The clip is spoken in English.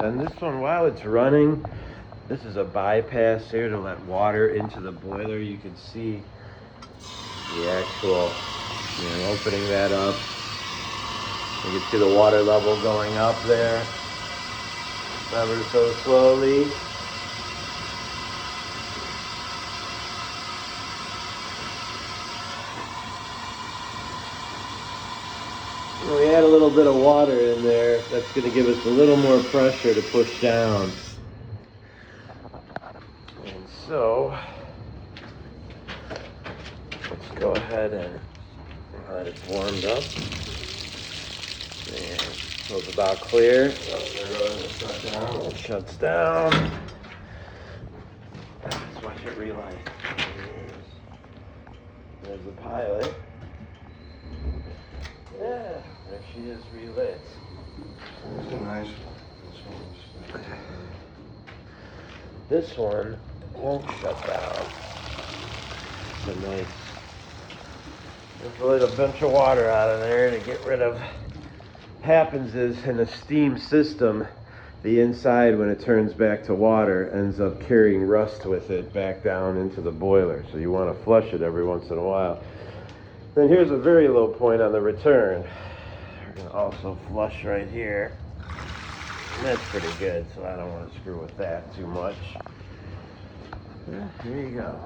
And this one, while it's running, this is a bypass here to let water into the boiler. You can see the actual, opening that up. You can see the water level going up there, ever so slowly. We add a little bit of water in there. That's going to give us a little more pressure to push down. And so, let's go ahead and let it warmed up. And so it's about clear. It shuts down. Let's watch it relight. There's the pilot. Yeah, there she is relit. It's a nice one. This one won't shut down. It's a nice. There's a little bunch of water out of there to get rid of. Happens is in a steam system, the inside, when it turns back to water, ends up carrying rust with it back down into the boiler. So you want to flush it every once in a while. Then here's a very low point on the return. We're going to also flush right here. And that's pretty good, so I don't want to screw with that too much. Yeah, here you go.